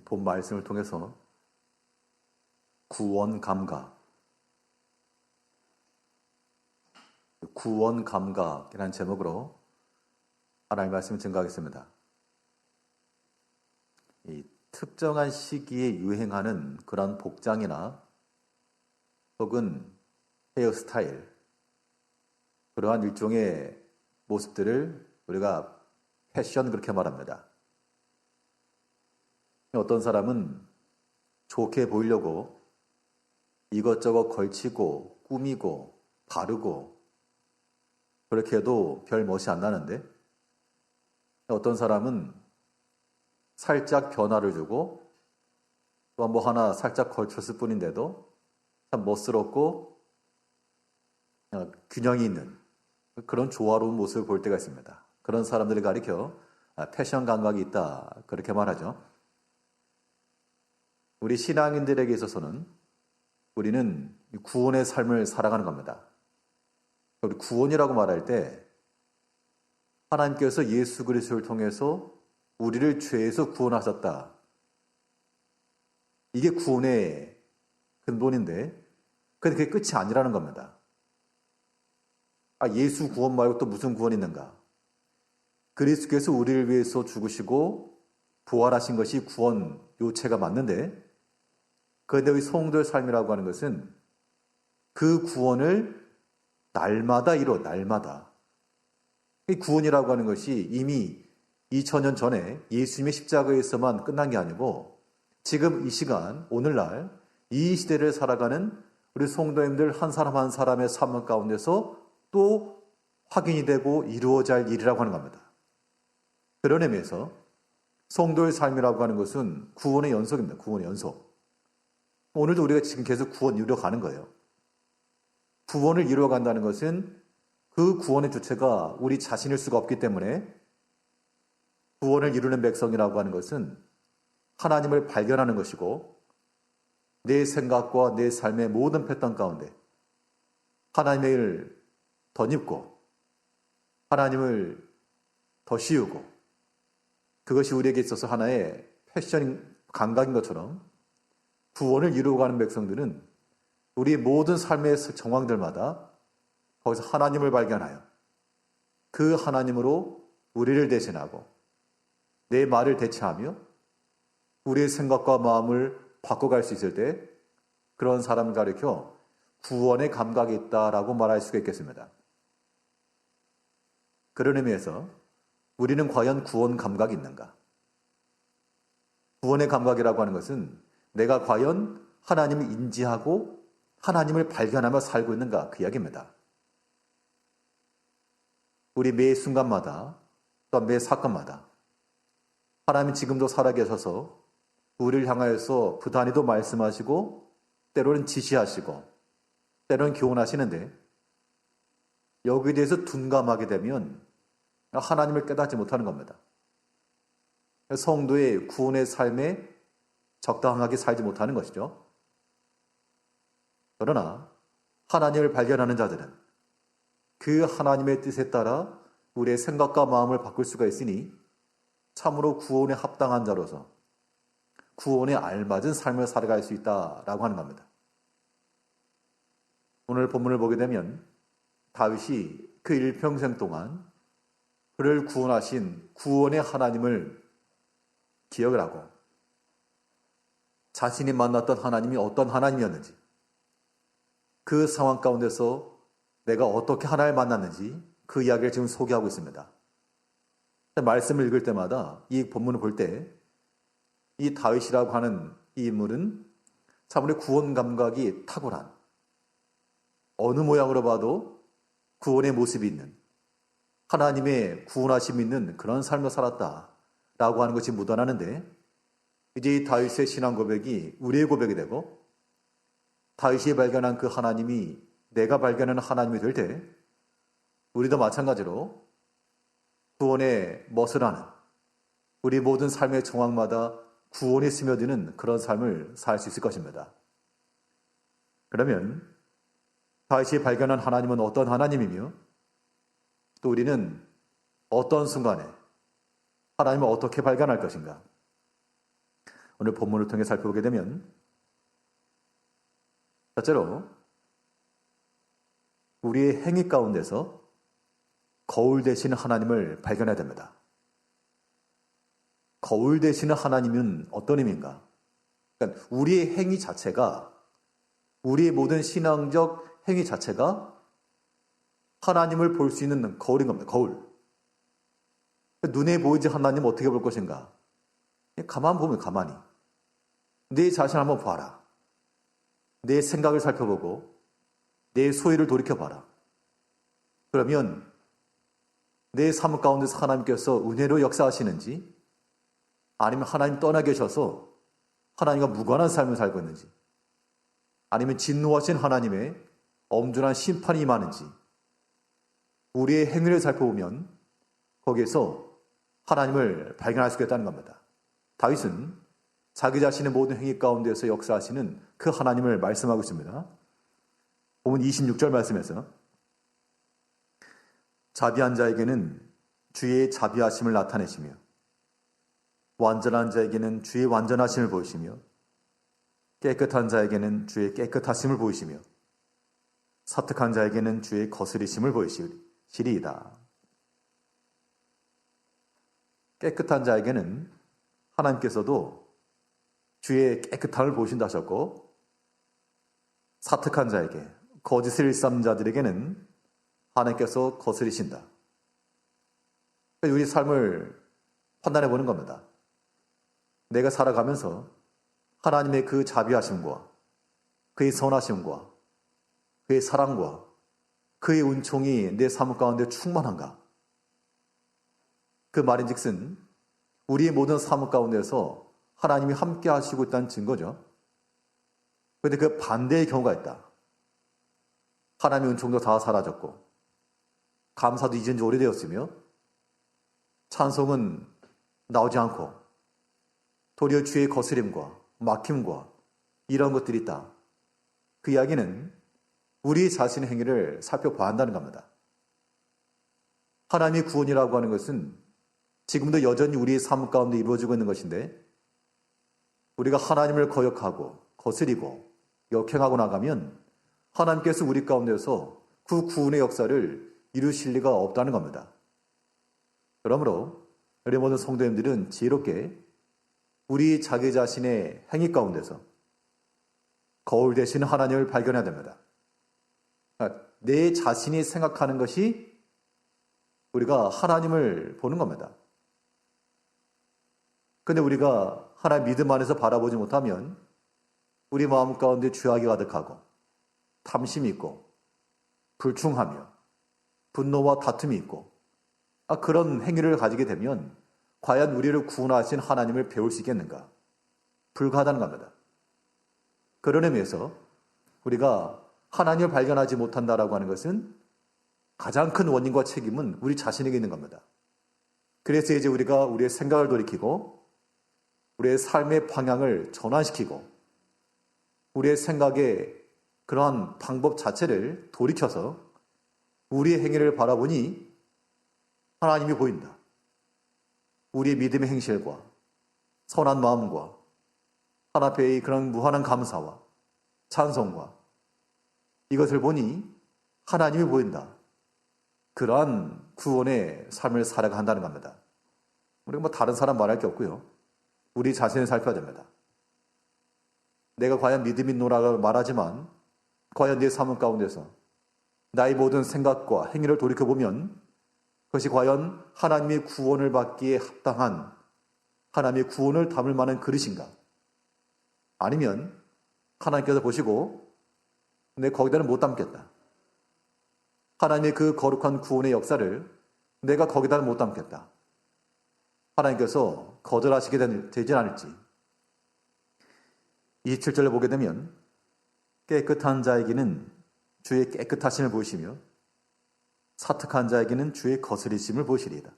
본 말씀을 통해서 구원 감각이라는 제목으로 하나님의 말씀을 증거하겠습니다. 이 특정한 시기에 유행하는 그런 복장이나 혹은 헤어스타일, 그러한 일종의 모습들을 우리가 패션 그렇게 말합니다. 어떤 사람은 좋게 보이려고 이것저것 걸치고 꾸미고 바르고 그렇게 해도 별 멋이 안 나는데, 어떤 사람은 살짝 변화를 주고 또 뭐 하나 살짝 걸쳤을 뿐인데도 참 멋스럽고 균형이 있는 그런 조화로운 모습을 볼 때가 있습니다. 그런 사람들을 가리켜 패션 감각이 있다, 그렇게 말하죠. 우리 신앙인들에게 있어서는 우리는 구원의 삶을 살아가는 겁니다. 우리 구원이라고 말할 때 하나님께서 예수 그리스도를 통해서 우리를 죄에서 구원하셨다, 이게 구원의 근본인데, 그런데 그게 끝이 아니라는 겁니다. 예수 구원 말고 또 무슨 구원이 있는가? 그리스도께서 우리를 위해서 죽으시고 부활하신 것이 구원 요체가 맞는데, 그런데 우리 성도의 삶이라고 하는 것은 그 구원을 날마다 이뤄, 날마다. 이 구원이라고 하는 것이 이미 2000년 전에 예수님의 십자가에서만 끝난 게 아니고, 지금 이 시간, 오늘날 이 시대를 살아가는 우리 성도님들 한 사람 한 사람의 삶 가운데서 또 확인이 되고 이루어져야 할 일이라고 하는 겁니다. 그런 의미에서 성도의 삶이라고 하는 것은 구원의 연속입니다. 구원의 연속. 오늘도 우리가 지금 계속 구원 이루어가는 거예요. 구원을 이루어간다는 것은 그 구원의 주체가 우리 자신일 수가 없기 때문에, 구원을 이루는 백성이라고 하는 것은 하나님을 발견하는 것이고, 내 생각과 내 삶의 모든 패턴 가운데 하나님의 일을 덧입고 하나님을 더 씌우고, 그것이 우리에게 있어서 하나의 패션 감각인 것처럼 구원을 이루어가는 백성들은 우리 모든 삶의 정황들마다 거기서 하나님을 발견하여 그 하나님으로 우리를 대신하고 내 말을 대체하며 우리의 생각과 마음을 바꿔갈 수 있을 때, 그런 사람을 가리켜 구원의 감각이 있다라고 말할 수가 있겠습니다. 그런 의미에서 우리는 과연 구원 감각이 있는가? 구원의 감각이라고 하는 것은 내가 과연 하나님을 인지하고 하나님을 발견하며 살고 있는가, 그 이야기입니다. 우리 매 순간마다 또 매 사건마다 하나님은 지금도 살아계셔서 우리를 향하여서 부단히도 말씀하시고 때로는 지시하시고 때로는 교훈하시는데, 여기에 대해서 둔감하게 되면 하나님을 깨닫지 못하는 겁니다. 성도의 구원의 삶에 적당하게 살지 못하는 것이죠. 그러나 하나님을 발견하는 자들은 그 하나님의 뜻에 따라 우리의 생각과 마음을 바꿀 수가 있으니 참으로 구원에 합당한 자로서 구원에 알맞은 삶을 살아갈 수 있다라고 하는 겁니다. 오늘 본문을 보게 되면 다윗이 그 일평생 동안 그를 구원하신 구원의 하나님을 기억을 하고, 자신이 만났던 하나님이 어떤 하나님이었는지, 그 상황 가운데서 내가 어떻게 하나님을 만났는지 그 이야기를 지금 소개하고 있습니다. 말씀을 읽을 때마다 이 본문을 볼 때 이 다윗이라고 하는 이 인물은 참으로 구원 감각이 탁월한, 어느 모양으로 봐도 구원의 모습이 있는, 하나님의 구원하심이 있는 그런 삶을 살았다라고 하는 것이 묻어나는데, 이제 이 다윗의 신앙 고백이 우리의 고백이 되고, 다윗이 발견한 그 하나님이 내가 발견하는 하나님이 될 때, 우리도 마찬가지로 구원의 멋을 하는, 우리 모든 삶의 정황마다 구원이 스며드는 그런 삶을 살 수 있을 것입니다. 그러면 다윗이 발견한 하나님은 어떤 하나님이며, 또 우리는 어떤 순간에 하나님을 어떻게 발견할 것인가? 오늘 본문을 통해 살펴보게 되면 첫째로 우리의 행위 가운데서 거울 되시는 하나님을 발견해야 됩니다. 거울 되시는 하나님은 어떤 의미인가? 그러니까 우리의 행위 자체가, 우리의 모든 신앙적 행위 자체가 하나님을 볼 수 있는 거울인 겁니다. 거울. 눈에 보이지 하나님 어떻게 볼 것인가? 가만 보면 가만히. 내 자신을 한번 봐라. 내 생각을 살펴보고 내 소유를 돌이켜봐라. 그러면 내 삶 가운데서 하나님께서 은혜로 역사하시는지, 아니면 하나님 떠나 계셔서 하나님과 무관한 삶을 살고 있는지, 아니면 진노하신 하나님의 엄중한 심판이 임하는지, 우리의 행위를 살펴보면 거기에서 하나님을 발견할 수 있다는 겁니다. 다윗은 자기 자신의 모든 행위 가운데서 역사하시는 그 하나님을 말씀하고 있습니다. 보면 26절 말씀에서 자비한 자에게는 주의 자비하심을 나타내시며 완전한 자에게는 주의 완전하심을 보이시며 깨끗한 자에게는 주의 깨끗하심을 보이시며 사특한 자에게는 주의 거스리심을 보이시리이다. 깨끗한 자에게는 하나님께서도 주의 깨끗함을 보이신다 하셨고, 사특한 자에게, 거짓을 일삼는 자들에게는 하나님께서 거스리신다. 우리 삶을 판단해 보는 겁니다. 내가 살아가면서 하나님의 그 자비하심과 그의 선하심과 그의 사랑과 그의 은총이 내 삶 가운데 충만한가? 그 말인즉슨 우리의 모든 삶 가운데서 하나님이 함께 하시고 있다는 증거죠. 그런데 그 반대의 경우가 있다. 하나님의 은총도 다 사라졌고 감사도 잊은 지 오래되었으며 찬송은 나오지 않고 도리어 주의 거스림과 막힘과 이런 것들이 있다. 그 이야기는 우리 자신의 행위를 살펴봐야 한다는 겁니다. 하나님의 구원이라고 하는 것은 지금도 여전히 우리의 삶 가운데 이루어지고 있는 것인데, 우리가 하나님을 거역하고 거스리고 역행하고 나가면 하나님께서 우리 가운데서 그 구원의 역사를 이루실 리가 없다는 겁니다. 그러므로 우리 모든 성도님들은 지혜롭게 우리 자기 자신의 행위 가운데서 거울 되시는 하나님을 발견해야 됩니다. 내 자신이 생각하는 것이 우리가 하나님을 보는 겁니다. 그런데 우리가 하나님 믿음 안에서 바라보지 못하면 우리 마음 가운데 죄악이 가득하고 탐심이 있고 불충하며 분노와 다툼이 있고, 그런 행위를 가지게 되면 과연 우리를 구원하신 하나님을 배울 수 있겠는가? 불가하다는 겁니다. 그런 의미에서 우리가 하나님을 발견하지 못한다라고 하는 것은 가장 큰 원인과 책임은 우리 자신에게 있는 겁니다. 그래서 이제 우리가 우리의 생각을 돌이키고 우리의 삶의 방향을 전환시키고 우리의 생각의 그러한 방법 자체를 돌이켜서 우리의 행위를 바라보니 하나님이 보인다. 우리의 믿음의 행실과 선한 마음과 하나님 앞에 그런 무한한 감사와 찬송과 이것을 보니 하나님이 보인다. 그러한 구원의 삶을 살아간다는 겁니다. 우리가 다른 사람 말할 게 없고요. 우리 자신을 살펴야 됩니다. 내가 과연 믿음이 있노라고 말하지만 과연 내 삶 가운데서 나의 모든 생각과 행위를 돌이켜보면 그것이 과연 하나님의 구원을 받기에 합당한 하나님의 구원을 담을 만한 그릇인가? 아니면 하나님께서 보시고 내 거기다는 못 담겠다. 하나님의 그 거룩한 구원의 역사를 내가 거기다는 못 담겠다. 하나님께서 거절하시게 되지 않을지. 27절을 보게 되면 깨끗한 자에게는 주의 깨끗하심을 보이시며 사특한 자에게는 주의 거스리심을 보시리이다.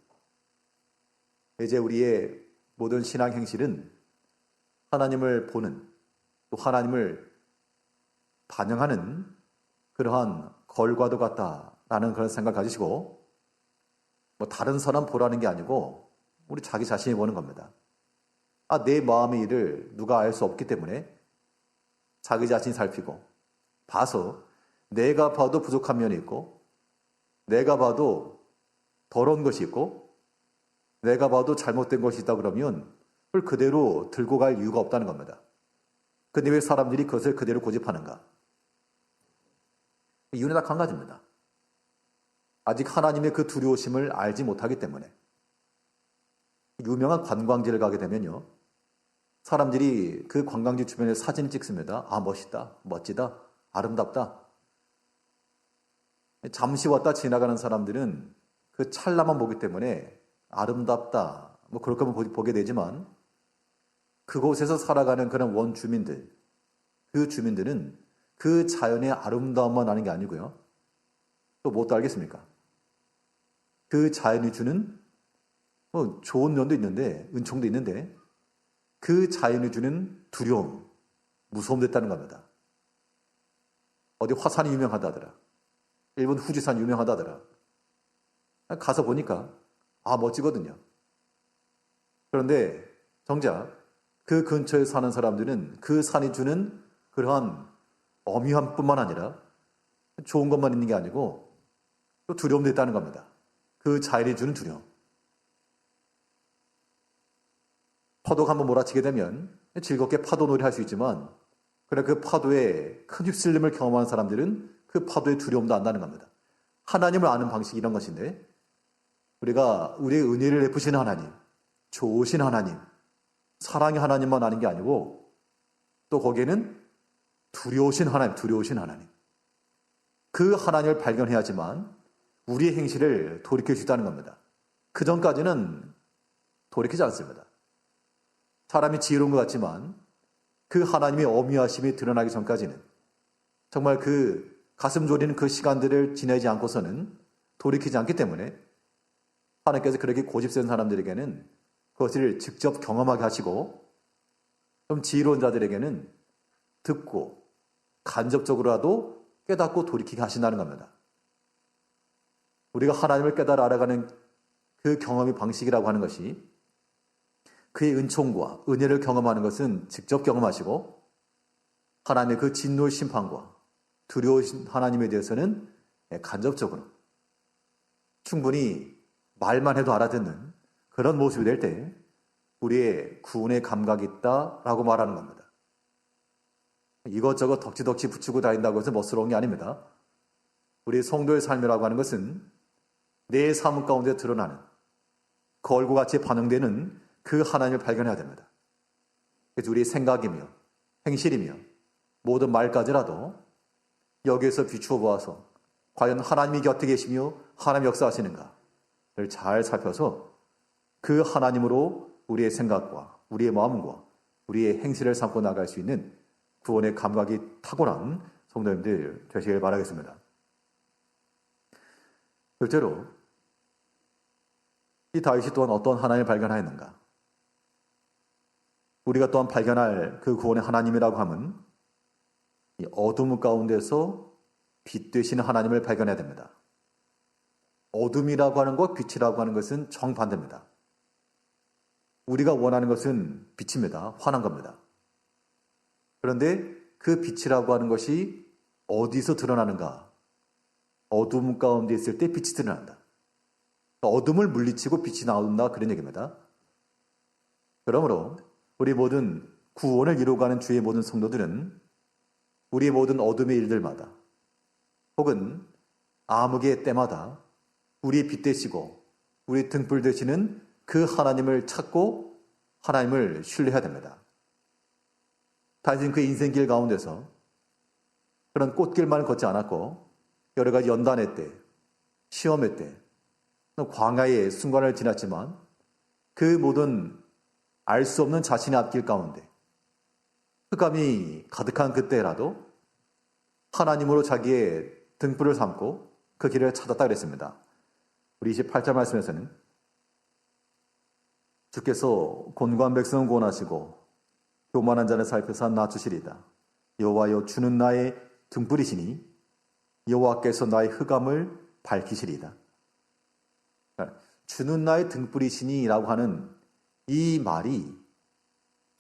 이제 우리의 모든 신앙 행실은 하나님을 보는, 또 하나님을 반영하는 그러한 걸과도 같다라는 그런 생각을 가지시고, 다른 사람 보라는 게 아니고 우리 자기 자신이 보는 겁니다. 내 마음의 일을 누가 알 수 없기 때문에 자기 자신이 살피고 봐서 내가 봐도 부족한 면이 있고 내가 봐도 더러운 것이 있고 내가 봐도 잘못된 것이 있다 그러면 그걸 그대로 들고 갈 이유가 없다는 겁니다. 근데 왜 사람들이 그것을 그대로 고집하는가? 이유는 다 한 가지입니다. 아직 하나님의 그 두려우심을 알지 못하기 때문에. 유명한 관광지를 가게 되면요, 사람들이 그 관광지 주변에 사진을 찍습니다. 멋있다, 멋지다, 아름답다. 잠시 왔다 지나가는 사람들은 그 찰나만 보기 때문에 아름답다, 그렇게 보게 되지만 그곳에서 살아가는 그런 원주민들, 그 주민들은 그 자연의 아름다움만 아는 게 아니고요. 또 뭐 또 알겠습니까? 그 자연이 주는 좋은 면도 있는데, 은총도 있는데 그 자연이 주는 두려움, 무서움도 있다는 겁니다. 어디 화산이 유명하다더라. 일본 후지산 유명하다더라. 가서 보니까 멋지거든요. 그런데 정작 그 근처에 사는 사람들은 그 산이 주는 그러한 어미함뿐만 아니라 좋은 것만 있는 게 아니고 또 두려움도 있다는 겁니다. 그 자연이 주는 두려움. 파도가 한번 몰아치게 되면 즐겁게 파도놀이 할 수 있지만 그러나 그 파도에 큰 휩쓸림을 경험하는 사람들은 그 파도의 두려움도 안다는 겁니다. 하나님을 아는 방식이 이런 것인데 우리가 우리의 은혜를 베푸시는 하나님, 좋으신 하나님, 사랑의 하나님만 아는 게 아니고 또 거기에는 두려우신 하나님. 그 하나님을 발견해야지만 우리의 행실을 돌이킬 수 있다는 겁니다. 그 전까지는 돌이키지 않습니다. 사람이 지혜로운 것 같지만 그 하나님의 어미하심이 드러나기 전까지는 정말 그 가슴 졸이는 그 시간들을 지내지 않고서는 돌이키지 않기 때문에 하나님께서 그렇게 고집센 사람들에게는 그것을 직접 경험하게 하시고 좀 지혜로운 자들에게는 듣고 간접적으로라도 깨닫고 돌이키게 하신다는 겁니다. 우리가 하나님을 깨달아 알아가는 그 경험의 방식이라고 하는 것이 그의 은총과 은혜를 경험하는 것은 직접 경험하시고 하나님의 그 진노의 심판과 두려우신 하나님에 대해서는 간접적으로 충분히 말만 해도 알아듣는 그런 모습이 될 때 우리의 구원의 감각이 있다라고 말하는 겁니다. 이것저것 덕지덕지 붙이고 다닌다고 해서 멋스러운 게 아닙니다. 우리 성도의 삶이라고 하는 것은 내 삶 가운데 드러나는 거울과 같이 반영되는 그 하나님을 발견해야 됩니다. 그래서 우리의 생각이며 행실이며 모든 말까지라도 여기에서 비추어 보아서 과연 하나님이 곁에 계시며 하나님 역사하시는가를 잘 살펴서 그 하나님으로 우리의 생각과 우리의 마음과 우리의 행실을 삼고 나갈 수 있는 구원의 감각이 탁월한 성도님들 되시길 바라겠습니다. 실제로 이 다윗이 또한 어떤 하나님을 발견하였는가? 우리가 또한 발견할 그 구원의 하나님이라고 하면 이 어둠 가운데서 빛 되시는 하나님을 발견해야 됩니다. 어둠이라고 하는 것, 빛이라고 하는 것은 정반대입니다. 우리가 원하는 것은 빛입니다. 환한 겁니다. 그런데 그 빛이라고 하는 것이 어디서 드러나는가? 어둠 가운데 있을 때 빛이 드러난다. 어둠을 물리치고 빛이 나온다 그런 얘기입니다. 그러므로 우리 모든 구원을 이루어가는 주의 모든 성도들은 우리의 모든 어둠의 일들마다 혹은 암흑의 때마다 우리의 빛 되시고 우리의 등불 되시는 그 하나님을 찾고 하나님을 신뢰해야 됩니다. 다윗은 그 인생길 가운데서 그런 꽃길만 걷지 않았고 여러 가지 연단의 때, 시험의 때, 광야의 순간을 지났지만 그 모든 알 수 없는 자신의 앞길 가운데 흑암이 가득한 그때라도 하나님으로 자기의 등불을 삼고 그 길을 찾았다 그랬습니다. 우리 28절 말씀에서는 주께서 곤고한 백성을 구원하시고 교만한 자를 살펴서 낮추시리다. 여호와여 주는 나의 등불이시니 여호와께서 나의 흑암을 밝히시리다. 주는 나의 등불이시니 라고 하는 이 말이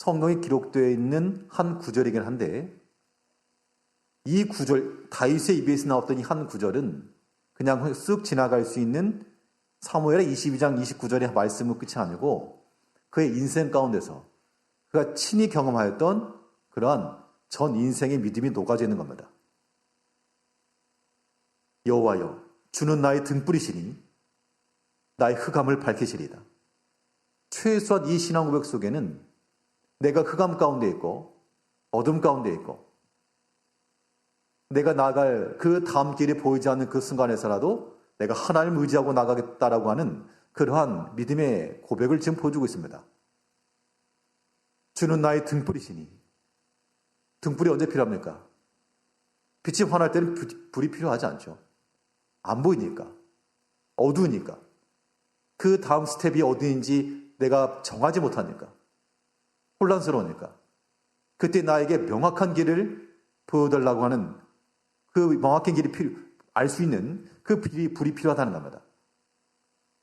성경에 기록되어 있는 한 구절이긴 한데 이 구절, 다윗의 입에서 나왔던 이 한 구절은 그냥 쓱 지나갈 수 있는 사무엘의 22장 29절의 말씀은 끝이 아니고 그의 인생 가운데서 그가 친히 경험하였던 그러한 전 인생의 믿음이 녹아져 있는 겁니다. 여호와여, 주는 나의 등불이시니 나의 흑암을 밝히시리다. 최소한 이 신앙 고백 속에는 내가 흑암 가운데 있고 어둠 가운데 있고 내가 나갈 그 다음 길이 보이지 않는 그 순간에서라도 내가 하나님을 의지하고 나가겠다라고 하는 그러한 믿음의 고백을 지금 보여주고 있습니다. 주는 나의 등불이시니 등불이 언제 필요합니까? 빛이 환할 때는 불이 필요하지 않죠. 안 보이니까. 어두우니까. 그 다음 스텝이 어디인지 내가 정하지 못하니까. 혼란스러우니까. 그때 나에게 명확한 길을 보여달라고 하는 그 명확한 길이 알 수 있는 그 불이 필요하다는 겁니다.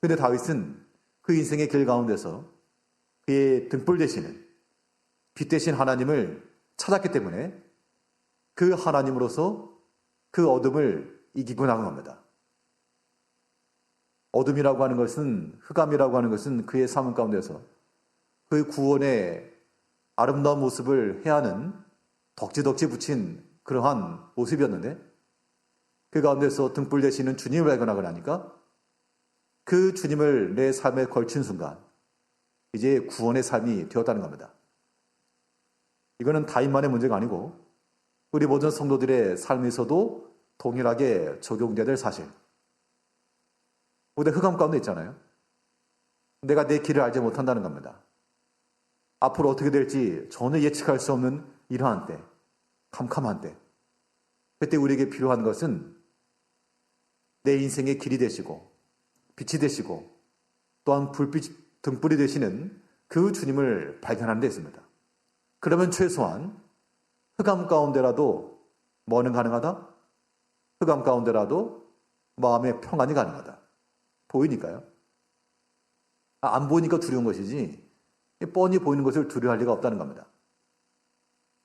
그런데 다윗은 그 인생의 길 가운데서 그의 등불 되시는 빛 되신 하나님을 찾았기 때문에 그 하나님으로서 그 어둠을 이기고 나간 겁니다. 어둠이라고 하는 것은, 흑암이라고 하는 것은 그의 삶 가운데서 그 구원의 아름다운 모습을 해하는 덕지덕지 붙인 그러한 모습이었는데 그 가운데서 등불 되시는 주님을 발견하고 나니까 그 주님을 내 삶에 걸친 순간 이제 구원의 삶이 되었다는 겁니다. 이거는 다윗만의 문제가 아니고 우리 모든 성도들의 삶에서도 동일하게 적용돼야 될 사실. 우리가 흑암 가운데 있잖아요. 내가 내 길을 알지 못한다는 겁니다. 앞으로 어떻게 될지 전혀 예측할 수 없는 이러한 때, 캄캄한 때. 그때 우리에게 필요한 것은 내 인생의 길이 되시고 빛이 되시고 또한 등불이 되시는 그 주님을 발견하는 데 있습니다. 그러면 최소한 흑암 가운데라도 뭐는 가능하다? 흑암 가운데라도 마음의 평안이 가능하다. 보이니까요. 안 보이니까 두려운 것이지 뻔히 보이는 것을 두려워할 리가 없다는 겁니다.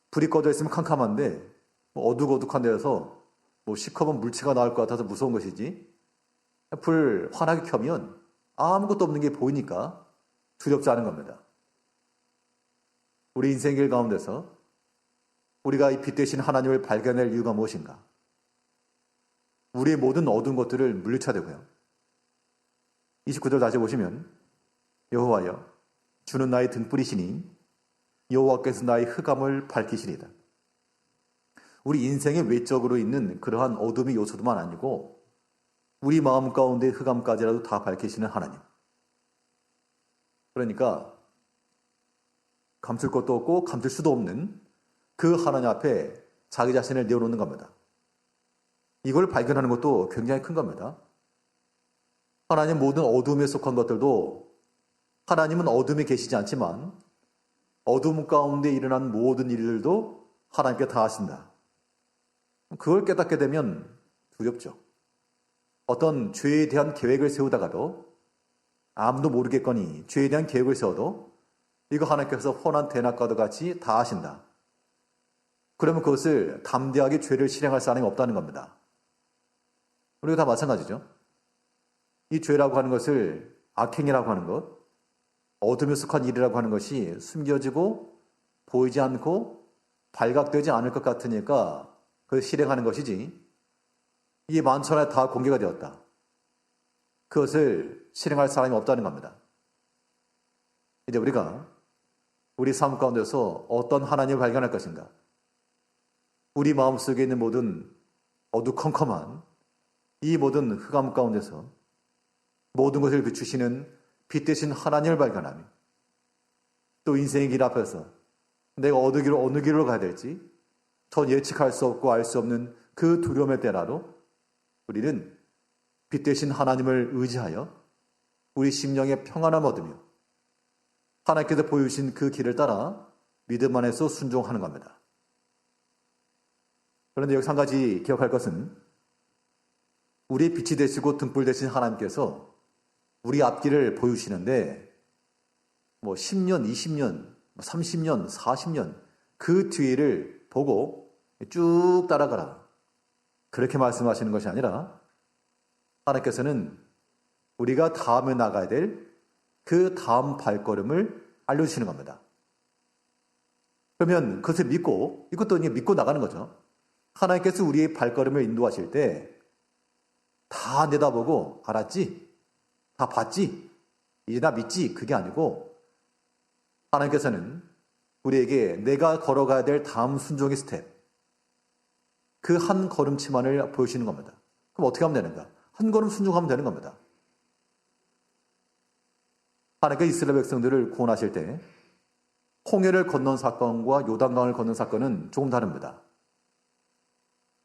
불이 꺼져 있으면 캄캄한데 어둑어둑한 데서 시커먼 물체가 나올 것 같아서 무서운 것이지 불 환하게 켜면 아무것도 없는 게 보이니까 두렵지 않은 겁니다. 우리 인생 길 가운데서 우리가 이 빛 되신 하나님을 발견할 이유가 무엇인가? 우리의 모든 어두운 것들을 물리쳐야 되고요. 29절 다시 보시면 여호와여 주는 나의 등불이시니 여호와께서 나의 흑암을 밝히시리다. 우리 인생의 외적으로 있는 그러한 어둠의 요소도만 아니고 우리 마음 가운데 흑암까지라도 다 밝히시는 하나님. 그러니까 감출 것도 없고 감출 수도 없는 그 하나님 앞에 자기 자신을 내어놓는 겁니다. 이걸 발견하는 것도 굉장히 큰 겁니다. 하나님 모든 어둠에 속한 것들도 하나님은 어둠에 계시지 않지만 어둠 가운데 일어난 모든 일들도 하나님께 다 하신다. 그걸 깨닫게 되면 두렵죠. 어떤 죄에 대한 계획을 세우다가도 아무도 모르겠거니 죄에 대한 계획을 세워도 이거 하나님께서 훤한 대낮과도 같이 다 하신다. 그러면 그것을 담대하게 죄를 실행할 사람이 없다는 겁니다. 우리가 다 마찬가지죠. 이 죄라고 하는 것을 악행이라고 하는 것, 어둠에 속한 일이라고 하는 것이 숨겨지고 보이지 않고 발각되지 않을 것 같으니까 그걸 실행하는 것이지 이게 만천하에 다 공개가 되었다. 그것을 실행할 사람이 없다는 겁니다. 이제 우리가 우리 삶 가운데서 어떤 하나님을 발견할 것인가? 우리 마음속에 있는 모든 어두컴컴한 이 모든 흑암 가운데서 모든 것을 비추시는 빛 대신 하나님을 발견하며 또 인생의 길 앞에서 내가 어느 길로 가야 될지 전 예측할 수 없고 알 수 없는 그 두려움의 때라도 우리는 빛 대신 하나님을 의지하여 우리 심령의 평안함 얻으며 하나님께서 보여주신 그 길을 따라 믿음 안에서 순종하는 겁니다. 그런데 여기서 한 가지 기억할 것은 우리의 빛이 되시고 등불 되신 하나님께서 우리 앞길을 보여주시는데 10년, 20년 30년, 40년 그 뒤를 보고 쭉 따라가라. 그렇게 말씀하시는 것이 아니라 하나님께서는 우리가 다음에 나가야 될 그 다음 발걸음을 알려주시는 겁니다. 그러면 그것을 믿고 이것도 믿고 나가는 거죠. 하나님께서 우리의 발걸음을 인도하실 때 다 내다보고 알았지? 다 봤지? 이제 나 믿지? 그게 아니고 하나님께서는 우리에게 내가 걸어가야 될 다음 순종의 스텝 그 한 걸음치만을 보여주시는 겁니다. 그럼 어떻게 하면 되는가? 한 걸음 순종하면 되는 겁니다. 하나님께서 이스라엘 백성들을 구원하실 때 홍해를 건넌 사건과 요단강을 건넌 사건은 조금 다릅니다.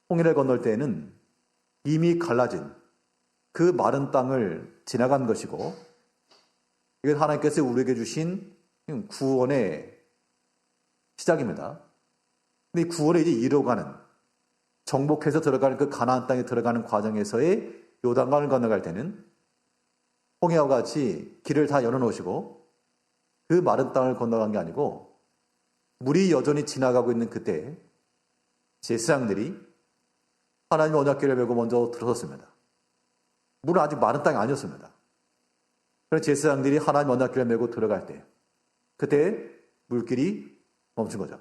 홍해를 건널 때에는 이미 갈라진 그 마른 땅을 지나간 것이고 이건 하나님께서 우리에게 주신 구원의 시작입니다. 근데 이 구원에 이제 이뤄가는 정복해서 들어가는 그 가나안 땅에 들어가는 과정에서의 요단강을 건너갈 때는 홍해와 같이 길을 다 열어놓으시고 그 마른 땅을 건너간 게 아니고 물이 여전히 지나가고 있는 그때 제사장들이 하나님 언약궤를 메고 먼저 들어섰습니다. 물은 아직 마른 땅이 아니었습니다. 그래서 제사장들이 하나님 언약궤를 메고 들어갈 때 그때 물길이 멈춘 거죠.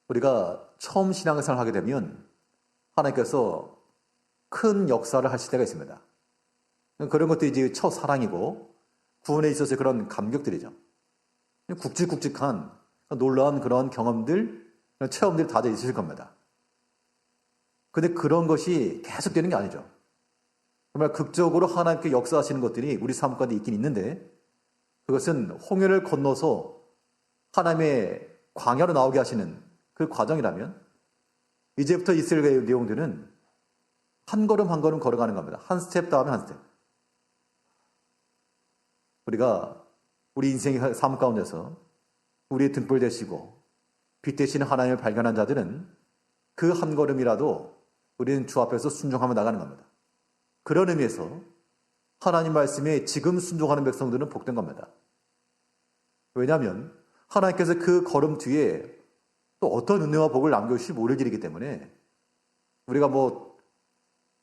우리가 처음 신앙생활을 하게 되면 하나님께서 큰 역사를 하실 때가 있습니다. 그런 것들이 이제 첫 사랑이고 구원에 있어서 그런 감격들이죠. 굵직굵직한 놀라운 그런 경험들, 체험들이 다들 있으실 겁니다. 근데 그런 것이 계속되는 게 아니죠. 정말 극적으로 하나님께 역사하시는 것들이 우리 삶 가운데 있긴 있는데 그것은 홍해를 건너서 하나님의 광야로 나오게 하시는 그 과정이라면 이제부터 있을 내용들은 한 걸음 한 걸음 걸어가는 겁니다. 한 스텝 다음에 한 스텝. 우리가 우리 인생의 삶 가운데서 우리의 등불 되시고 빛 되시는 하나님을 발견한 자들은 그 한 걸음이라도 우리는 주 앞에서 순종하며 나가는 겁니다. 그런 의미에서 하나님 말씀에 지금 순종하는 백성들은 복된 겁니다. 왜냐하면 하나님께서 그 걸음 뒤에 또 어떤 은혜와 복을 남겨주실지 모를 일이기 때문에 우리가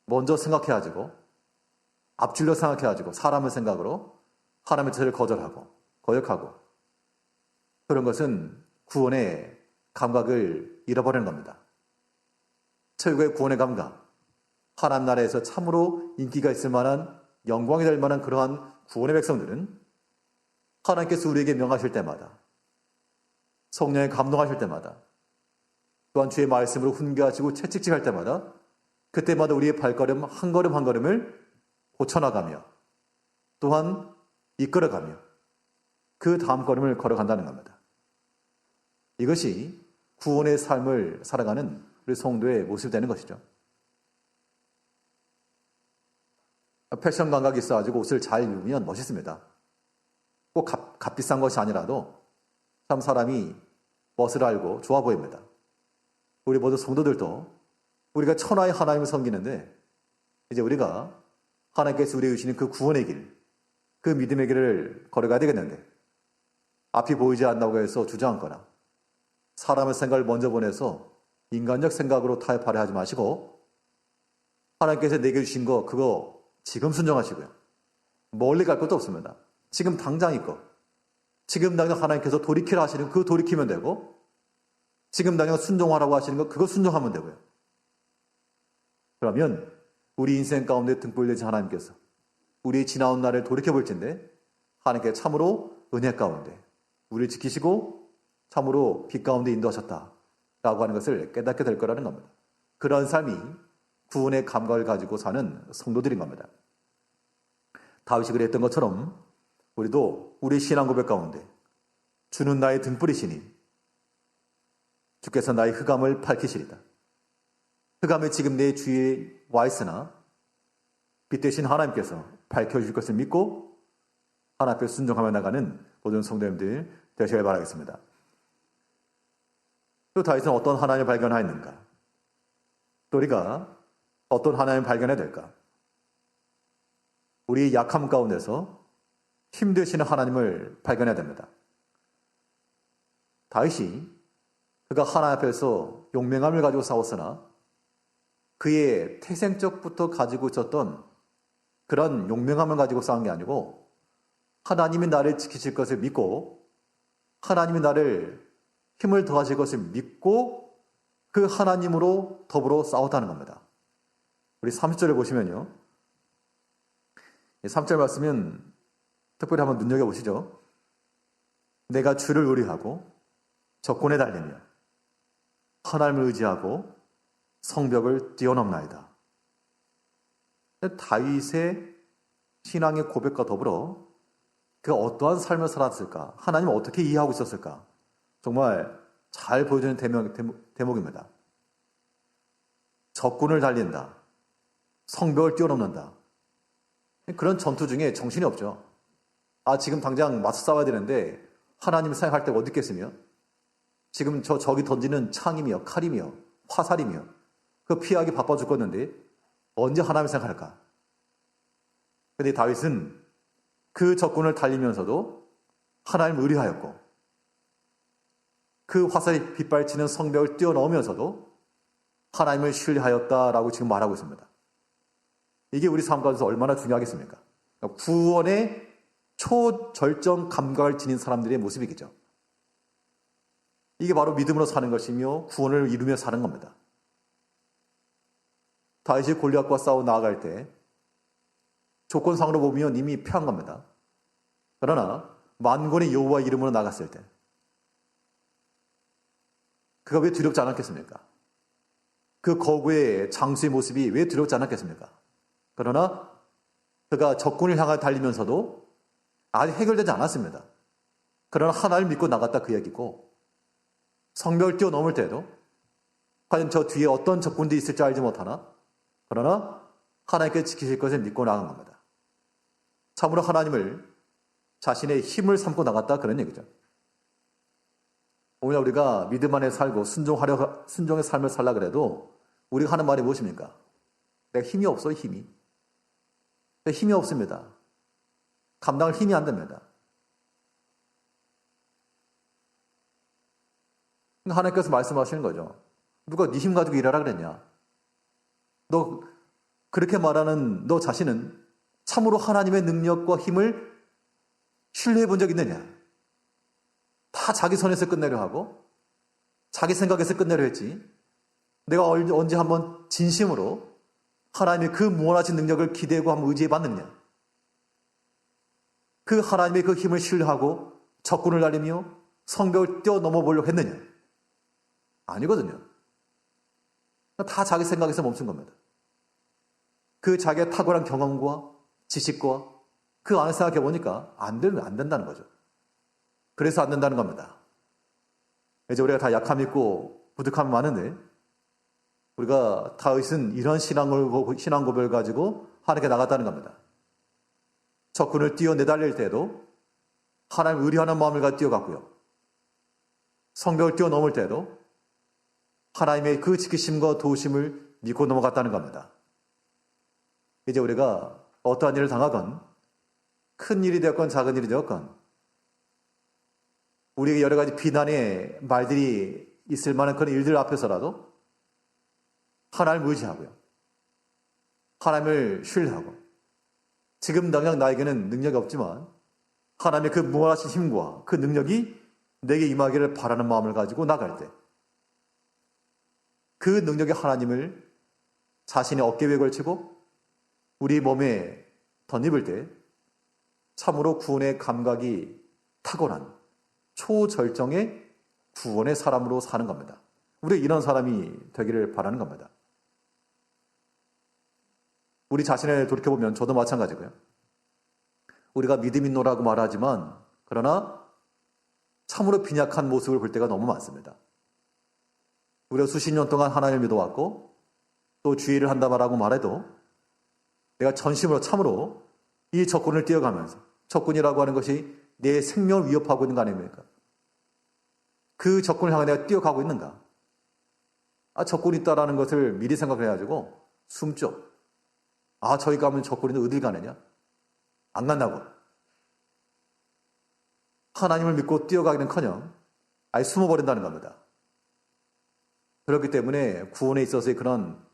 먼저 생각해가지고 앞질러 생각해가지고 사람의 생각으로 하나님의 뜻을 거역하고 그런 것은 구원의 감각을 잃어버리는 겁니다. 최고의 구원의 감각, 하나님 나라에서 참으로 인기가 있을 만한 영광이 될 만한 그러한 구원의 백성들은 하나님께서 우리에게 명하실 때마다 성령에 감동하실 때마다 또한 주의 말씀으로 훈계하시고 채찍질할 때마다 그때마다 우리의 발걸음 한 걸음 한 걸음을 고쳐나가며 또한 이끌어가며 그 다음 걸음을 걸어간다는 겁니다. 이것이 구원의 삶을 살아가는 우리 성도의 모습이 되는 것이죠. 패션 감각이 있어가지고 옷을 잘 입으면 멋있습니다. 꼭 값비싼 것이 아니라도 참 사람이 멋을 알고 좋아 보입니다. 우리 모두 성도들도 우리가 천하의 하나님을 섬기는데 이제 우리가 하나님께서 우리에게 주시는 그 구원의 길, 그 믿음의 길을 걸어가야 되겠는데 앞이 보이지 않는다고 해서 주저앉거나 사람의 생각을 먼저 보내서 인간적 생각으로 타협하려 하지 마시고 하나님께서 내게 주신 거 그거 지금 순종하시고요. 멀리 갈 것도 없습니다. 지금 당장 있고 지금 당장 하나님께서 돌이키라 하시는 그 돌이키면 되고 지금 당장 순종하라고 하시는 거 그거 순종하면 되고요. 그러면 우리 인생 가운데 등불되신 하나님께서 우리 지나온 날을 돌이켜볼 텐데 하나님께 참으로 은혜 가운데 우리를 지키시고 참으로 빛 가운데 인도하셨다라고 하는 것을 깨닫게 될 거라는 겁니다. 그런 삶이 구원의 감각을 가지고 사는 성도들인 겁니다. 다윗이 그랬던 것처럼 우리도 우리 신앙 고백 가운데 주는 나의 등불이시니 주께서 나의 흑암을 밝히시리다. 흑암에 지금 내 주위에 와 있으나 빛 대신 하나님께서 밝혀주실 것을 믿고 하나님 앞에 순종하며 나가는 모든 성도님들 되시길 바라겠습니다. 또 다윗은 어떤 하나님을 발견하였는가? 또 우리가 어떤 하나님을 발견해야 될까? 우리의 약함 가운데서 힘 되시는 하나님을 발견해야 됩니다. 다윗이 그가 하나님 앞에서 용맹함을 가지고 싸웠으나 그의 태생적부터 가지고 있었던 그런 용맹함을 가지고 싸운 게 아니고 하나님이 나를 지키실 것을 믿고 하나님이 나를 힘을 더하실 것을 믿고 그 하나님으로 더불어 싸웠다는 겁니다. 우리 30절을 보시면요. 3절 말씀은 특별히 한번 눈여겨보시죠. 내가 주를 의뢰하고 적군에 달리며 하나님을 의지하고 성벽을 뛰어넘나이다. 다윗의 신앙의 고백과 더불어 그가 어떠한 삶을 살았을까? 하나님을 어떻게 이해하고 있었을까? 정말 잘 보여주는 대목입니다. 적군을 달린다. 성벽을 뛰어넘는다. 그런 전투 중에 정신이 없죠. 지금 당장 맞서 싸워야 되는데 하나님 생각할 때가 어디 있겠으며 지금 적이 던지는 창이며 칼이며 화살이며 그 피하기 바빠 죽겠는데 언제 하나님 생각할까? 그런데 다윗은 그 적군을 달리면서도 하나님을 의뢰하였고 그 화살이 빗발치는 성벽을 뛰어넘으면서도 하나님을 신뢰하였다라고 지금 말하고 있습니다. 이게 우리 삶 가운데서 얼마나 중요하겠습니까? 구원의 초절정 감각을 지닌 사람들의 모습이겠죠. 이게 바로 믿음으로 사는 것이며 구원을 이루며 사는 겁니다. 다윗이 골리앗과 싸워 나아갈 때 조건상으로 보면 이미 패한 겁니다. 그러나 만군의 여호와 이름으로 나갔을 때 그가 왜 두렵지 않았겠습니까? 그 거구의 장수의 모습이 왜 두렵지 않았겠습니까? 그러나 그가 적군을 향해 달리면서도 아직 해결되지 않았습니다. 그러나 하나님을 믿고 나갔다 그 얘기고 성벽을 뛰어넘을 때도 과연 저 뒤에 어떤 적군들이 있을지 알지 못하나 그러나 하나님께 지키실 것을 믿고 나간 겁니다. 참으로 하나님을 자신의 힘을 삼고 나갔다 그런 얘기죠. 오늘 우리가 믿음 안에 살고 순종의 삶을 살라 그래도 우리가 하는 말이 무엇입니까? 내가 힘이 없어요, 힘이. 힘이 없습니다. 감당할 힘이 안 됩니다. 하나님께서 말씀하시는 거죠. 누가 네 힘 가지고 일하라 그랬냐? 너 그렇게 말하는 너 자신은 참으로 하나님의 능력과 힘을 신뢰해 본 적 있느냐? 다 자기 선에서 끝내려 하고 자기 생각에서 끝내려 했지. 내가 언제 한번 진심으로 하나님의 그 무한하신 능력을 기대고 한번 의지해 봤느냐? 그 하나님의 그 힘을 신뢰하고 적군을 날리며 성벽을 뛰어넘어 보려고 했느냐? 아니거든요. 다 자기 생각에서 멈춘 겁니다. 그 자기의 탁월한 경험과 지식과 그 안에 생각해 보니까 안 된다는 거죠. 그래서 안 된다는 겁니다. 이제 우리가 다 약함 있고 부족함이 많은데 우리가 다윗은 이런 신앙 고백을 가지고 하나님께 나갔다는 겁니다. 적군을 뛰어내달릴 때도 하나님 의리하는 마음을 가지고 뛰어갔고요. 성벽을 뛰어넘을 때도 하나님의 그 지키심과 도우심을 믿고 넘어갔다는 겁니다. 이제 우리가 어떠한 일을 당하건 큰 일이 되었건 작은 일이 되었건 우리에게 여러 가지 비난의 말들이 있을 만한 그런 일들 앞에서라도 하나님을 의지하고요. 하나님을 신뢰하고 지금 당장 나에게는 능력이 없지만 하나님의 그 무한하신 힘과 그 능력이 내게 임하기를 바라는 마음을 가지고 나갈 때 그 능력의 하나님을 자신의 어깨에 걸치고 우리 몸에 덧입을 때 참으로 구원의 감각이 탁월한 초절정의 구원의 사람으로 사는 겁니다. 우리 이런 사람이 되기를 바라는 겁니다. 우리 자신을 돌이켜보면 저도 마찬가지고요. 우리가 믿음 있노라고 말하지만 그러나 참으로 빈약한 모습을 볼 때가 너무 많습니다. 우리가 수십 년 동안 하나님을 믿어왔고 또 주의를 한다라고 말해도 내가 전심으로 참으로 이 적군을 뛰어가면서 적군이라고 하는 것이 내 생명을 위협하고 있는 거 아닙니까? 그 적군을 향해 내가 뛰어가고 있는가? 적군이 있다라는 것을 미리 생각해가지고 숨죠. 저기 가면 적군이 어딜 가느냐? 안 간다고. 하나님을 믿고 뛰어가기는커녕 아예 숨어버린다는 겁니다. 그렇기 때문에 구원에 있어서의 그런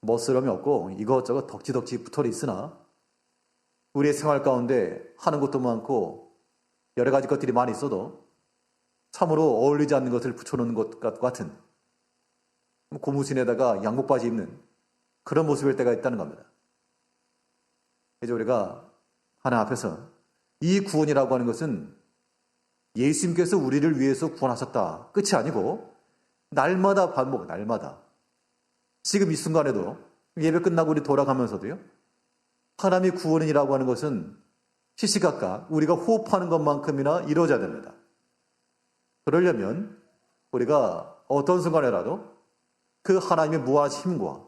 멋스러움이 없고 이것저것 덕지덕지 붙어 있으나 우리의 생활 가운데 하는 것도 많고 여러 가지 것들이 많이 있어도 참으로 어울리지 않는 것을 붙여놓는 것 같은 고무신에다가 양복바지 입는 그런 모습일 때가 있다는 겁니다. 이제 우리가 하나님 앞에서 이 구원이라고 하는 것은 예수님께서 우리를 위해서 구원하셨다. 끝이 아니고 날마다 반복, 날마다. 지금 이 순간에도 예배 끝나고 우리 돌아가면서도요. 하나님의 구원이라고 하는 것은 시시각각 우리가 호흡하는 것만큼이나 이루어져야 됩니다. 그러려면 우리가 어떤 순간에라도 그 하나님의 무한하신 힘과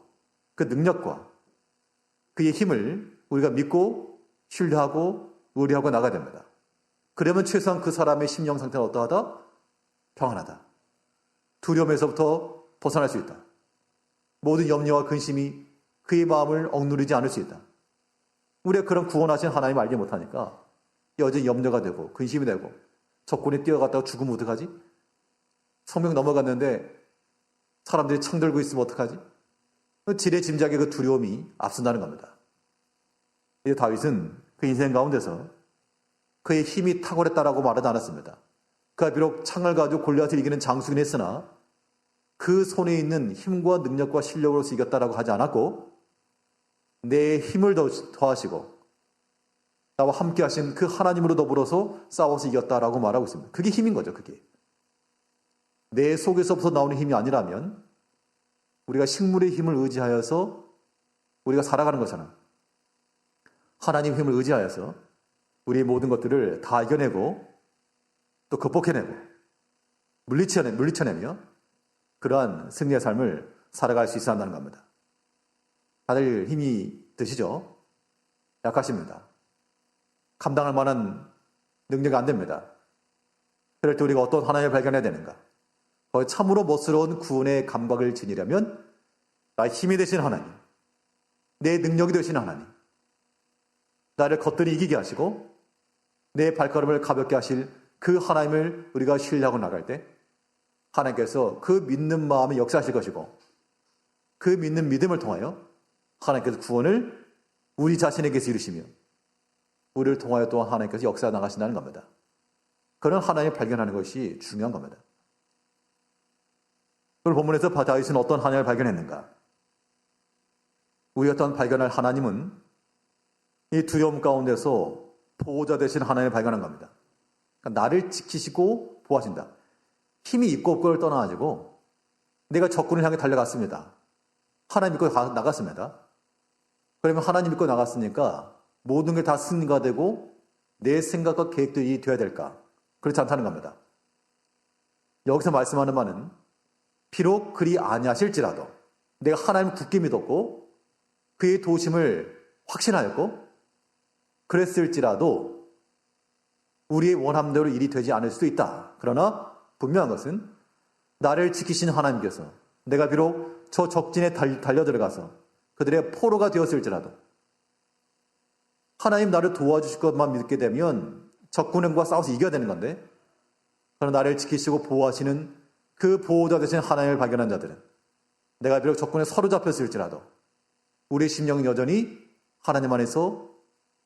그 능력과 그의 힘을 우리가 믿고 신뢰하고 의뢰하고 나가야 됩니다. 그러면 최소한 그 사람의 심령 상태는 어떠하다? 평안하다. 두려움에서부터 벗어날 수 있다. 모든 염려와 근심이 그의 마음을 억누르지 않을 수 있다. 우리가 그런 구원하신 하나님을 알지 못하니까 여전히 염려가 되고 근심이 되고 적군이 뛰어갔다가 죽으면 어떡하지? 성명 넘어갔는데 사람들이 창 들고 있으면 어떡하지? 지레짐작의 그 두려움이 앞선다는 겁니다. 이제 다윗은 그 인생 가운데서 그의 힘이 탁월했다라고 말은 않았습니다. 그가 비록 창을 가지고 골리앗을 이기는 장수긴 했으나 그 손에 있는 힘과 능력과 실력으로서 이겼다라고 하지 않았고 내 힘을 더하시고 나와 함께 하신 그 하나님으로 더불어서 싸워서 이겼다라고 말하고 있습니다. 그게 힘인 거죠. 그게. 내 속에서부터 나오는 힘이 아니라면 우리가 식물의 힘을 의지하여서 우리가 살아가는 거잖아. 하나님 힘을 의지하여서 우리의 모든 것들을 다 이겨내고 또 극복해내고 물리쳐내며 그러한 승리의 삶을 살아갈 수 있어야 한다는 겁니다. 다들 힘이 드시죠? 약하십니다. 감당할 만한 능력이 안 됩니다. 그럴 때 우리가 어떤 하나님을 발견해야 되는가? 거의 참으로 멋스러운 구원의 감각을 지니려면 나의 힘이 되신 하나님, 내 능력이 되신 하나님, 나를 겉들이 이기게 하시고 내 발걸음을 가볍게 하실 그 하나님을 우리가 신뢰하고 나갈 때 하나님께서 그 믿는 마음에 역사하실 것이고 그 믿는 믿음을 통하여 하나님께서 구원을 우리 자신에게서 이루시며 우리를 통하여 또한 하나님께서 역사 나가신다는 겁니다. 그런 하나님을 발견하는 것이 중요한 겁니다. 오늘 본문에서 다윗은 어떤 하나님을 발견했는가? 우리가 어떤 발견할 하나님은 이 두려움 가운데서 보호자 되신 하나님을 발견한 겁니다. 그러니까 나를 지키시고 보호하신다. 힘이 있고 없고를 떠나가지고 내가 적군을 향해 달려갔습니다. 하나님 믿고 나갔습니다. 그러면 하나님 믿고 나갔으니까 모든 게 다 승리가 되고 내 생각과 계획들이 되어야 될까? 그렇지 않다는 겁니다. 여기서 말씀하는 바는 비록 그리 아니하실지라도 내가 하나님을 굳게 믿었고 그의 도우심을 확신하였고 그랬을지라도 우리의 원함대로 일이 되지 않을 수도 있다. 그러나 분명한 것은 나를 지키신 하나님께서 내가 비록 저 적진에 달려들어가서 그들의 포로가 되었을지라도 하나님 나를 도와주실 것만 믿게 되면 적군과 싸워서 이겨야 되는 건데 그러나 나를 지키시고 보호하시는 그 보호자 되신 하나님을 발견한 자들은 내가 비록 적군에 사로잡혔을지라도 우리의 심령은 여전히 하나님 안에서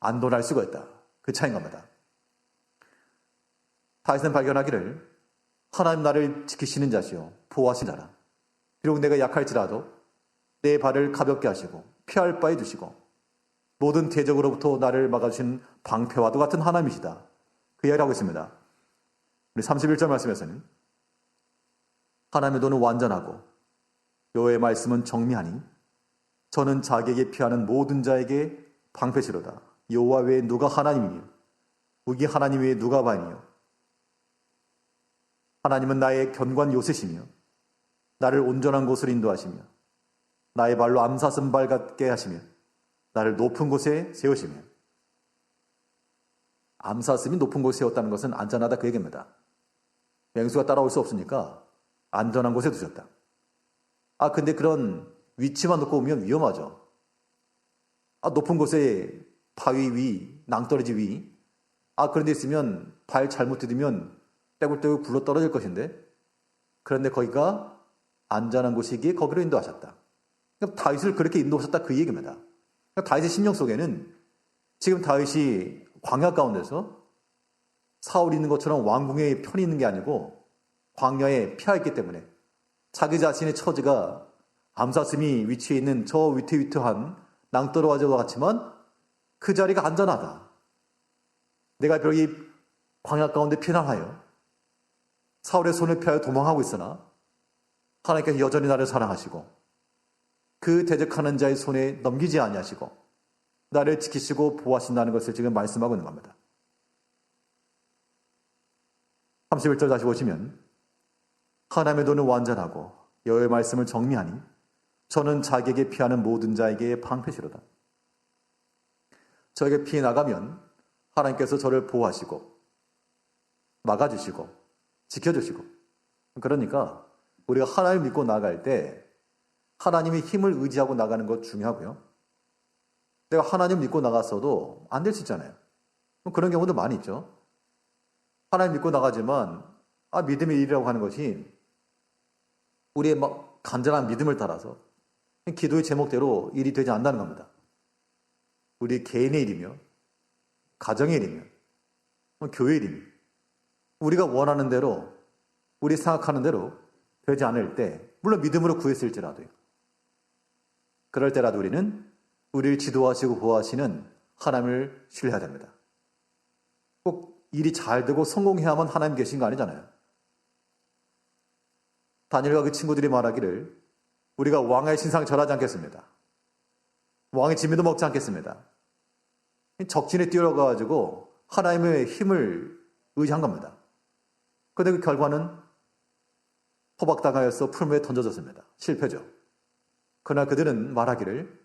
안돈할 수가 있다. 그 차이인 겁니다. 다윗은 발견하기를 하나님 나를 지키시는 자시요 보호하시는 자라. 비록 내가 약할지라도 내 발을 가볍게 하시고 피할 바에 두시고 모든 대적으로부터 나를 막아주신 방패와도 같은 하나님이시다. 그 이야기를 하고 있습니다. 우리 31절 말씀에서는 하나님의 도는 완전하고 여호와의 말씀은 정미하니 저는 자기에게 피하는 모든 자에게 방패시로다. 여호와 외에 누가 하나님이며 우기 하나님 외에 누가 바이며 하나님은 나의 견관 요새시며 나를 온전한 곳으로 인도하시며 나의 발로 암사슴발 같게 하시며 나를 높은 곳에 세우시며 암사슴이 높은 곳에 세웠다는 것은 안전하다 그 얘기입니다. 맹수가 따라올 수 없으니까 안전한 곳에 두셨다. 근데 그런 위치만 놓고 오면 위험하죠. 높은 곳에 바위 위, 낭떠러지 위. 그런 데 있으면 발 잘못 디디면 떼굴떼굴 굴러 떨어질 것인데 그런데 거기가 안전한 곳이기에 거기로 인도하셨다. 그러니까 다윗을 그렇게 인도하셨다 그 얘기입니다. 그러니까 다윗의 심령 속에는 지금 다윗이 광야 가운데서 사울이 있는 것처럼 왕궁에 편히 있는 게 아니고 광야에 피하 있기 때문에 자기 자신의 처지가 암사슴이 위치해 있는 저 위태위태한 낭떠러지와 같지만 그 자리가 안전하다. 내가 비록 이 광야 가운데 피난하여 사울의 손을 피하여 도망하고 있으나 하나님께서 여전히 나를 사랑하시고 그 대적하는 자의 손에 넘기지 아니하시고 나를 지키시고 보호하신다는 것을 지금 말씀하고 있는 겁니다. 31절 다시 보시면 하나님의 도는 완전하고 여호와의 말씀을 정리하니 저는 자기에게 피하는 모든 자에게 방패시로다. 저에게 피해 나가면 하나님께서 저를 보호하시고 막아주시고 지켜주시고, 그러니까 우리가 하나님을 믿고 나갈 때 하나님의 힘을 의지하고 나가는 것 중요하고요. 내가 하나님 믿고 나갔어도 안 될 수 있잖아요. 그런 경우도 많이 있죠. 하나님 믿고 나가지만 믿음의 일이라고 하는 것이 우리의 간절한 믿음을 따라서 기도의 제목대로 일이 되지 않는다는 겁니다. 우리 개인의 일이며 가정의 일이며 교회의 일이며 우리가 원하는 대로 우리 생각하는 대로 되지 않을 때 물론 믿음으로 구했을지라도요. 그럴 때라도 우리는 우리를 지도하시고 보호하시는 하나님을 신뢰해야 됩니다. 꼭 일이 잘 되고 성공해야만 하나님 계신 거 아니잖아요. 다니엘과 그 친구들이 말하기를 우리가 왕의 신상 절하지 않겠습니다. 왕의 진미도 먹지 않겠습니다. 적진에 뛰어가가지고 하나님의 힘을 의지한 겁니다. 그런데 그 결과는 포박당하여서 풀무에 던져졌습니다. 실패죠. 그러나 그들은 말하기를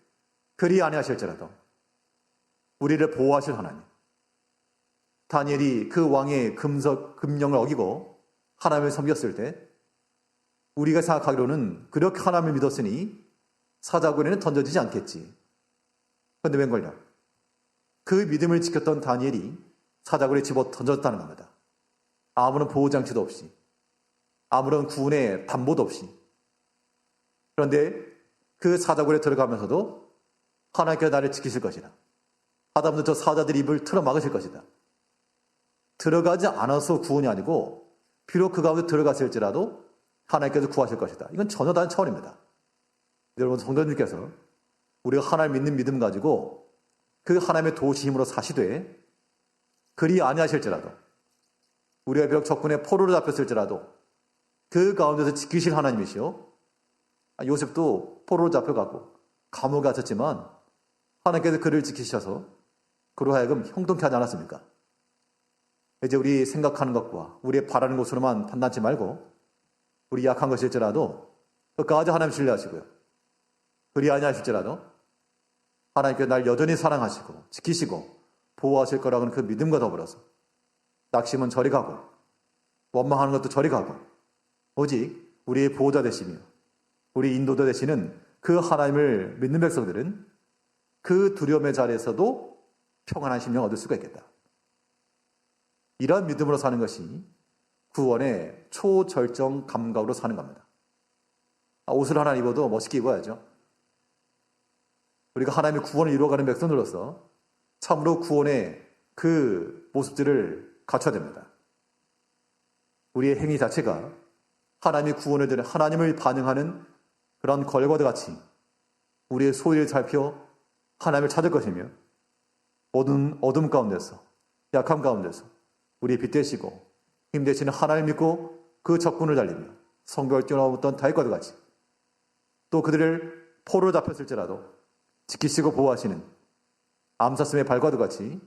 그리 아니하실지라도 우리를 보호하실 하나님, 다니엘이 그 왕의 금령을 어기고 하나님을 섬겼을 때 우리가 생각하기로는 그렇게 하나님을 믿었으니 사자굴에는 던져지지 않겠지. 그런데 웬걸요? 그 믿음을 지켰던 다니엘이 사자굴에 집어 던졌다는 겁니다. 아무런 보호장치도 없이, 아무런 구원의 담보도 없이. 그런데 그 사자굴에 들어가면서도 하나님께서 나를 지키실 것이다. 하다못해 저 사자들의 입을 틀어 막으실 것이다. 들어가지 않아서 구원이 아니고 비록 그 가운데 들어갔을지라도 하나님께서 구하실 것이다. 이건 전혀 다른 차원입니다. 여러분 성도님께서 우리가 하나님 믿는 믿음 가지고 그 하나님의 도우심으로 사시되 그리 아니하실지라도 우리가 비록 적군의 포로로 잡혔을지라도 그 가운데서 지키실 하나님이시오. 요셉도 포로로 잡혀가고 감옥에 갇혔지만 하나님께서 그를 지키셔서 그로 하여금 형통케 하지 않았습니까? 이제 우리 생각하는 것과 우리의 바라는 것으로만 판단치 말고 우리 약한 것일지라도 끝까지 하나님 신뢰하시고요. 그리 아니하실지라도 하나님께서 날 여전히 사랑하시고 지키시고 보호하실 거라고는 그 믿음과 더불어서 낙심은 저리 가고 원망하는 것도 저리 가고 오직 우리의 보호자 되시며 우리 인도자 되시는 그 하나님을 믿는 백성들은 그 두려움의 자리에서도 평안한 심령 얻을 수가 있겠다. 이러한 믿음으로 사는 것이 구원의 초절정 감각으로 사는 겁니다. 옷을 하나 입어도 멋있게 입어야죠. 우리가 하나님의 구원을 이루어가는 백성들로서 참으로 구원의 그 모습들을 갖춰야 됩니다. 우리의 행위 자체가 하나님의 구원을 드는 하나님을 반응하는 그런 걸과도 같이 우리의 소리를 살펴 하나님을 찾을 것이며 모든 어둠 가운데서 약함 가운데서 우리의 빛 되시고 힘 되시는 하나님을 믿고 그 적군을 달리며 성벽을 뛰어넘었던 다윗과도 같이 또 그들을 포로로 잡혔을지라도 지키시고 보호하시는 암사슴의 발과도 같이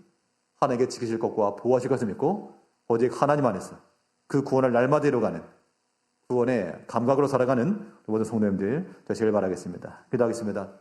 하나님께 지키실 것과 보호하실 것을 믿고 오직 하나님 안에서 그 구원을 날마다 이루어가는 구원의 감각으로 살아가는 모든 성도님들 되시길 바라겠습니다. 기도하겠습니다.